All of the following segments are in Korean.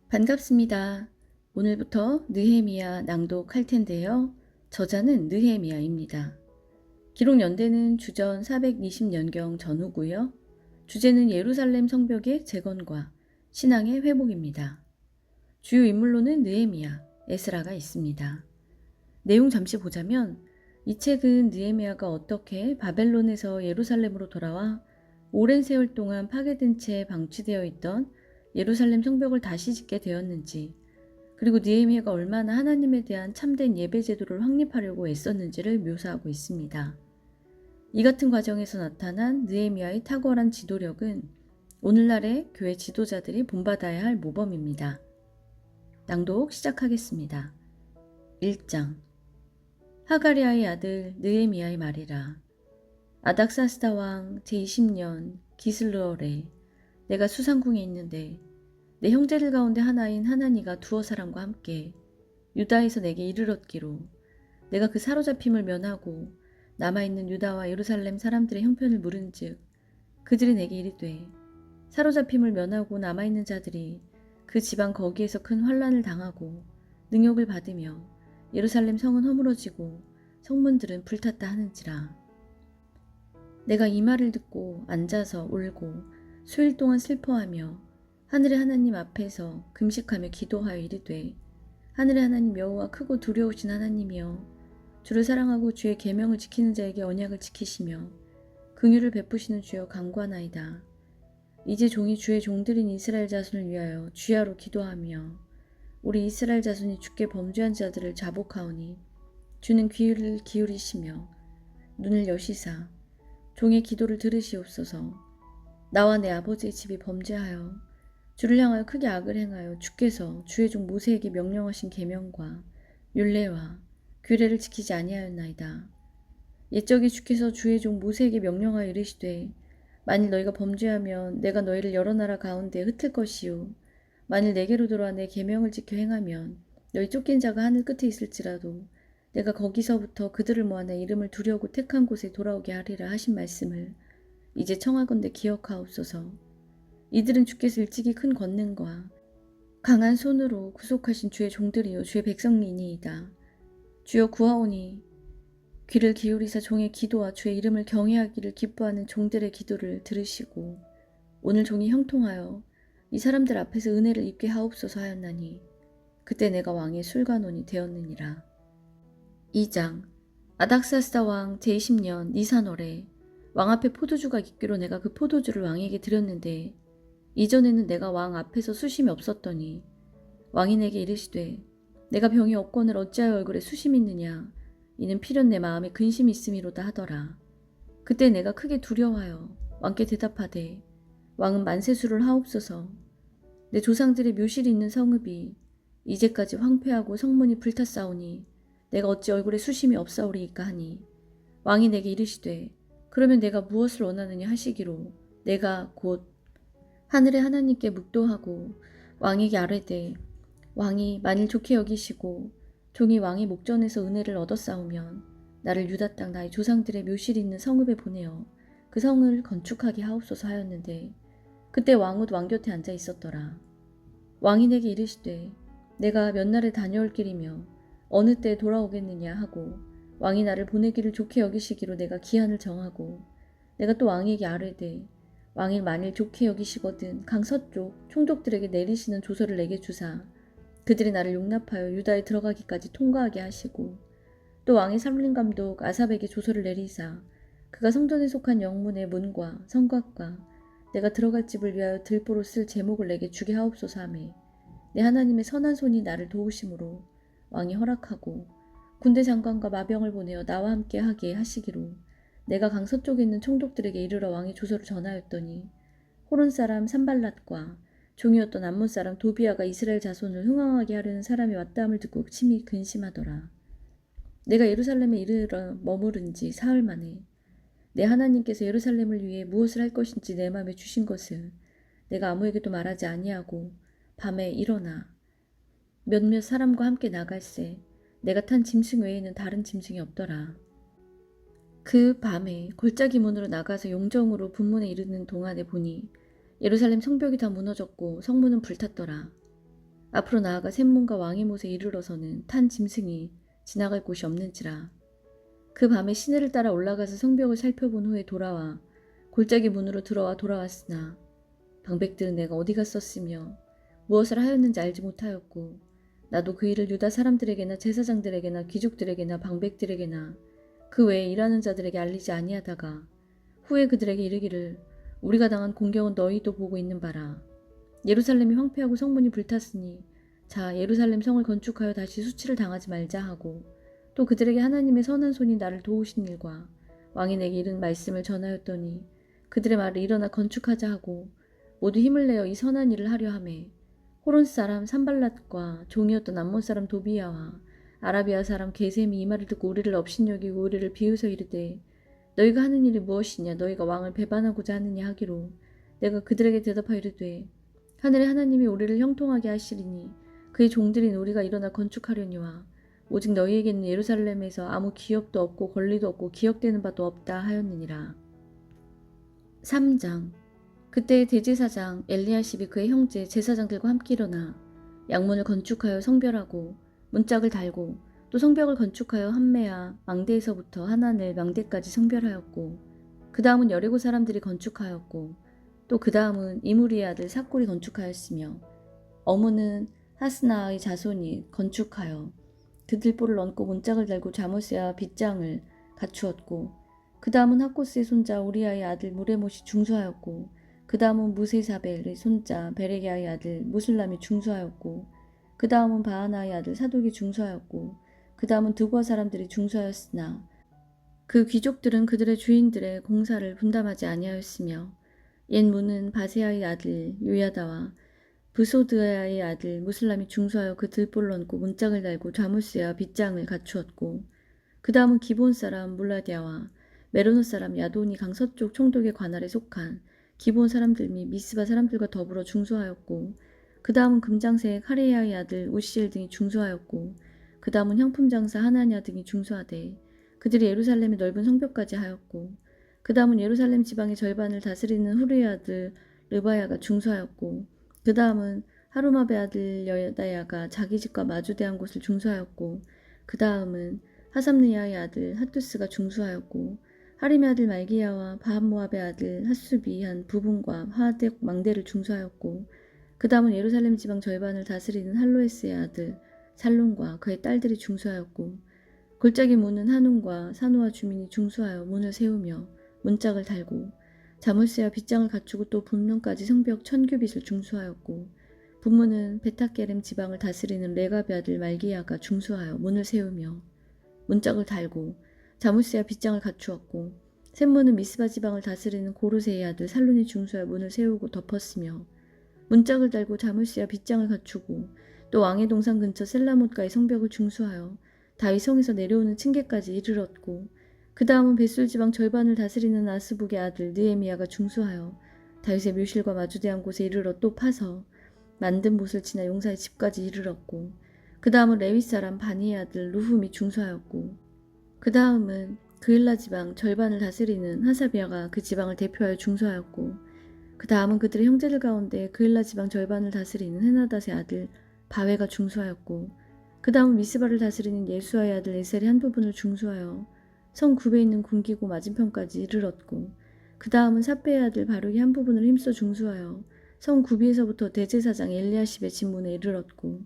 반갑습니다. 오늘부터 느헤미야 낭독할 텐데요. 저자는 느헤미야입니다. 기록 연대는 주전 420년경 전후고요. 주제는 예루살렘 성벽의 재건과 신앙의 회복입니다. 주요 인물로는 느헤미야, 에스라가 있습니다. 내용 잠시 보자면 이 책은 느헤미야가 어떻게 바벨론에서 예루살렘으로 돌아와 오랜 세월 동안 파괴된 채 방치되어 있던 예루살렘 성벽을 다시 짓게 되었는지, 그리고 느헤미야가 얼마나 하나님에 대한 참된 예배 제도를 확립하려고 애썼는지를 묘사하고 있습니다. 이 같은 과정에서 나타난 느헤미야의 탁월한 지도력은 오늘날의 교회 지도자들이 본받아야 할 모범입니다. 낭독 시작하겠습니다. 1장. 하가리아의 아들 느헤미야의 말이라. 아닥사스다 왕 제20년 기슬르월에 내가 수상궁에 있는데 내 형제들 가운데 하나인 하나니가 두어 사람과 함께 유다에서 내게 이르렀기로 내가 그 사로잡힘을 면하고 남아있는 유다와 예루살렘 사람들의 형편을 물은즉 그들이 내게 이르되 사로잡힘을 면하고 남아있는 자들이 그 지방 거기에서 큰 환난을 당하고 능욕을 받으며 예루살렘 성은 허물어지고 성문들은 불탔다 하는지라. 내가 이 말을 듣고 앉아서 울고 수일 동안 슬퍼하며 하늘의 하나님 앞에서 금식하며 기도하여 이르되 하늘의 하나님 여호와 크고 두려우신 하나님이여 주를 사랑하고 주의 계명을 지키는 자에게 언약을 지키시며 긍휼을 베푸시는 주여 간구하나이다. 이제 종이 주의 종들인 이스라엘 자손을 위하여 주야로 기도하며 우리 이스라엘 자손이 주께 범죄한 자들을 자복하오니 주는 귀를 기울이시며 눈을 여시사 종의 기도를 들으시옵소서. 나와 내 아버지의 집이 범죄하여 주를 향하여 크게 악을 행하여 주께서 주의 종 모세에게 명령하신 계명과 율례와 규례를 지키지 아니하였나이다. 옛적에 주께서 주의 종 모세에게 명령하여 이르시되 만일 너희가 범죄하면 내가 너희를 여러 나라 가운데 흩을 것이요 만일 내게로 돌아와 내 계명을 지켜 행하면 너희 쫓긴 자가 하늘 끝에 있을지라도 내가 거기서부터 그들을 모아 내 이름을 두려고 택한 곳에 돌아오게 하리라 하신 말씀을 이제 청하건대 기억하옵소서. 이들은 주께서 일찍이 큰 권능과 강한 손으로 구속하신 주의 종들이요 주의 백성이니이다. 주여 구하오니 귀를 기울이사 종의 기도와 주의 이름을 경외하기를 기뻐하는 종들의 기도를 들으시고 오늘 종이 형통하여 이 사람들 앞에서 은혜를 입게 하옵소서 하였나니 그때 내가 왕의 술관원이 되었느니라. 2장. 아닥사스다 왕 제20년 니산월에 왕 앞에 포도주가 있기로 내가 그 포도주를 왕에게 드렸는데 이전에는 내가 왕 앞에서 수심이 없었더니 왕이 내게 이르시되 내가 병이 없거늘 어찌하여 얼굴에 수심이 있느냐 이는 필연 내 마음에 근심이 있음이로다 하더라. 그때 내가 크게 두려워하여 왕께 대답하되 왕은 만세수를 하옵소서. 내 조상들의 묘실이 있는 성읍이 이제까지 황폐하고 성문이 불탔사오니 내가 어찌 얼굴에 수심이 없사오리이까 하니 왕이 내게 이르시되 그러면 내가 무엇을 원하느냐 하시기로 내가 곧 하늘의 하나님께 묵도하고 왕에게 아뢰되 왕이 만일 좋게 여기시고 종이 왕의 목전에서 은혜를 얻었사오면 나를 유다 땅 나의 조상들의 묘실이 있는 성읍에 보내어 그 성을 건축하게 하옵소서 하였는데 그때 왕은 왕 곁에 앉아 있었더라. 왕이 내게 이르시되 내가 몇 날에 다녀올 길이며 어느 때에 돌아오겠느냐 하고 왕이 나를 보내기를 좋게 여기시기로 내가 기한을 정하고 내가 또 왕에게 아뢰되 왕이 만일 좋게 여기시거든 강서쪽 총독들에게 내리시는 조서를 내게 주사 그들이 나를 용납하여 유다에 들어가기까지 통과하게 하시고 또 왕의 삼림감독 아삽에게 조서를 내리사 그가 성전에 속한 영문의 문과 성곽과 내가 들어갈 집을 위하여 들보로 쓸 제목을 내게 주게 하옵소서 하매 내 하나님의 선한 손이 나를 도우심으로 왕이 허락하고 군대 장관과 마병을 보내어 나와 함께 하게 하시기로 내가 강서쪽에 있는 총독들에게 이르러 왕의 조서를 전하였더니 호론 사람 산발랏과 종이었던 암몬 사람 도비아가 이스라엘 자손을 흥황하게 하려는 사람이 왔다함을 듣고 심히 근심하더라. 내가 예루살렘에 이르러 머무른 지 사흘 만에 내 하나님께서 예루살렘을 위해 무엇을 할 것인지 내 마음에 주신 것을 내가 아무에게도 말하지 아니하고 밤에 일어나 몇몇 사람과 함께 나갈새 내가 탄 짐승 외에는 다른 짐승이 없더라. 그 밤에 골짜기 문으로 나가서 용정으로 분문에 이르는 동안에 보니 예루살렘 성벽이 다 무너졌고 성문은 불탔더라. 앞으로 나아가 샘문과 왕의 못에 이르러서는 탄 짐승이 지나갈 곳이 없는지라. 그 밤에 시내를 따라 올라가서 성벽을 살펴본 후에 돌아와 골짜기 문으로 들어와 돌아왔으나 방백들은 내가 어디 갔었으며 무엇을 하였는지 알지 못하였고 나도 그 일을 유다 사람들에게나 제사장들에게나 귀족들에게나 방백들에게나 그 외에 일하는 자들에게 알리지 아니하다가 후에 그들에게 이르기를 우리가 당한 공경은 너희도 보고 있는 바라. 예루살렘이 황폐하고 성문이 불탔으니 자 예루살렘 성을 건축하여 다시 수치를 당하지 말자 하고 또 그들에게 하나님의 선한 손이 나를 도우신 일과 왕이 내게 이른 말씀을 전하였더니 그들의 말을 일어나 건축하자 하고 모두 힘을 내어 이 선한 일을 하려 하매 호론 사람 산발랏과 종이었던 암몬 사람 도비야와 아라비아 사람 게셈이 이 말을 듣고 우리를 업신여기고 우리를 비웃어 이르되 너희가 하는 일이 무엇이냐 너희가 왕을 배반하고자 하느냐 하기로 내가 그들에게 대답하여 이르되 하늘의 하나님이 우리를 형통하게 하시리니 그의 종들인 우리가 일어나 건축하려니와 오직 너희에게는 예루살렘에서 아무 기업도 없고 권리도 없고 기억되는 바도 없다 하였느니라. 3장. 그때 대제사장 엘리야십이 그의 형제 제사장들과 함께 일어나 양문을 건축하여 성별하고 문짝을 달고 또 성벽을 건축하여 함메아 망대에서부터 하나넬 망대까지 성별하였고 그 다음은 여리고 사람들이 건축하였고 또 그 다음은 이무리의 아들 삭골이 건축하였으며 어무는 하스나의 자손이 건축하여 그 들보를 얹고 문짝을 달고 자모스와 빗장을 갖추었고 그 다음은 하코스의 손자 우리아의 아들 무레못이 중수하였고 그 다음은 무세사벨의 손자 베레기아의 아들 무술람이 중수하였고 그 다음은 바하나의 아들 사독이 중수하였고 그 다음은 드고아 사람들이 중수하였으나 그 귀족들은 그들의 주인들의 공사를 분담하지 아니하였으며 옛 문은 바세아의 아들 요야다와 브소드야의 아들 무슬람이 중수하여 그 들보를 얹고 문짝을 달고 자무스와 빗장을 갖추었고 그 다음은 기본 사람 물라디아와 메로노 사람 야돈이 강서쪽 총독의 관할에 속한 기본 사람들 및 미스바 사람들과 더불어 중수하였고 그 다음은 금장새 카레야의 아들 우시엘 등이 중수하였고 그 다음은 형품장사 하나냐 등이 중수하되 그들이 예루살렘의 넓은 성벽까지 하였고 그 다음은 예루살렘 지방의 절반을 다스리는 후르의 아들 르바야가 중수하였고 그 다음은 하루마베 아들 여다야가 자기 집과 마주대한 곳을 중수하였고 그 다음은 하삼느야의 아들 핫두스가 중수하였고 하림의 아들 말기야와 바한모압의 아들 핫수비 한 부분과 하덱 망대를 중수하였고 그 다음은 예루살렘 지방 절반을 다스리는 할로에스의 아들 살론과 그의 딸들이 중수하였고 골짜기 문은 한운과 산우와 주민이 중수하여 문을 세우며 문짝을 달고 자물쇠와 빗장을 갖추고 또 분문까지 성벽 1000규빗을 중수하였고 분문은 베타게렘 지방을 다스리는 레갑의 아들 말기야가 중수하여 문을 세우며 문짝을 달고 자물쇠와 빗장을 갖추었고 샘문은 미스바 지방을 다스리는 고르세의 아들 살론이 중수하여 문을 세우고 덮었으며 문짝을 달고 자물쇠와 빗장을 갖추고 또 왕의 동산 근처 셀라못가의 성벽을 중수하여 다윗 성에서 내려오는 층계까지 이르렀고 그 다음은 벳술 지방 절반을 다스리는 아스북의 아들 느헤미야가 중수하여 다윗의 묘실과 마주대한 곳에 이르러 또 파서 만든 못을 지나 용사의 집까지 이르렀고 그 다음은 레위 사람 바니의 아들 루훔이 중수하였고 그 다음은 그일라 지방 절반을 다스리는 하사비아가 그 지방을 대표하여 중수하였고 그 다음은 그들의 형제들 가운데 그일라 지방 절반을 다스리는 헤나닷의 아들 바웨가 중수하였고 그 다음은 미스바를 다스리는 예수아의 아들 에셀의 한 부분을 중수하여 성 굽에 있는 군기고 맞은편까지 이르렀고 그 다음은 삿배의 아들 바룩이 한 부분을 힘써 중수하여 성 구비에서부터 대제사장 엘리야십의 진문에 이르렀고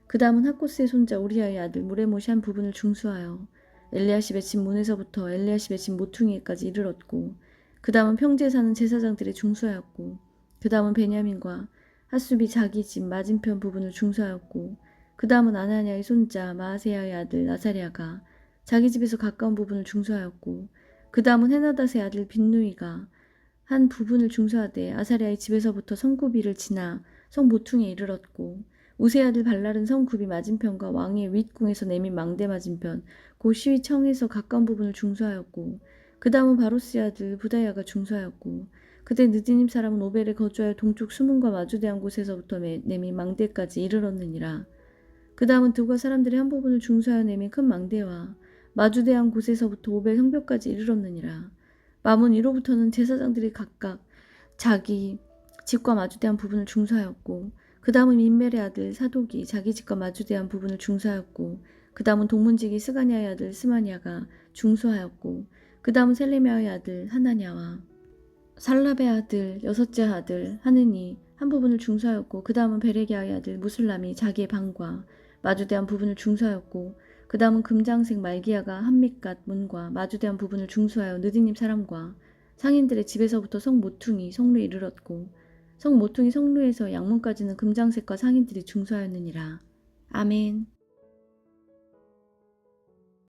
그 다음은 하코스의 손자 우리아의 아들 무레못이 한 부분을 중수하여 엘리야십의 진문에서부터 엘리야십의 진 모퉁이에까지 이르렀고 그 다음은 평지에 사는 제사장들이 중수하였고 그 다음은 베냐민과 핫수비 자기 집 맞은편 부분을 중수하였고 그 다음은 아나니아의 손자 마아세야의 아들 나사리아가 자기 집에서 가까운 부분을 중수하였고 그 다음은 헤나닷의 아들 빈누이가 한 부분을 중수하되 아사리아의 집에서부터 성구비를 지나 성 모퉁이에 이르렀고 우세 아들 발랄은 성구비 맞은편과 왕의 윗궁에서 내민 망대 맞은편 고 시위청에서 가까운 부분을 중수하였고 그 다음은 바로스의 아들 부다야가 중수하였고 그때 느디님 사람은 오벨에 거주하여 동쪽 수문과 마주대한 곳에서부터 내민 망대까지 이르렀느니라. 그 다음은 드고아 사람들이 한 부분을 중수하여 내민 큰 망대와 마주대한 곳에서부터 오벨 성벽까지 이르렀느니라. 마문 위로부터는 제사장들이 각각 자기 집과 마주대한 부분을 중수하였고 그 그 다음은 인멜의 아들 사독이 자기 집과 마주대한 부분을 중수하였고 그 다음은 동문지기 스가냐의 아들 스마냐가 중수하였고 그 다음은 셀레미야의 아들 하나냐와 살랍의 아들 여섯째 아들 하느니 한 부분을 중수하였고 그 다음은 베레기야의 아들 무술람이 자기의 방과 마주대한 부분을 중수하였고 그 다음은 금장색 말기야가 한밑갓 문과 마주대한 부분을 중수하여 느디님 사람과 상인들의 집에서부터 성 모퉁이 성루에 이르렀고 성 모퉁이 성루에서 양문까지는 금장색과 상인들이 중수하였느니라. 아멘.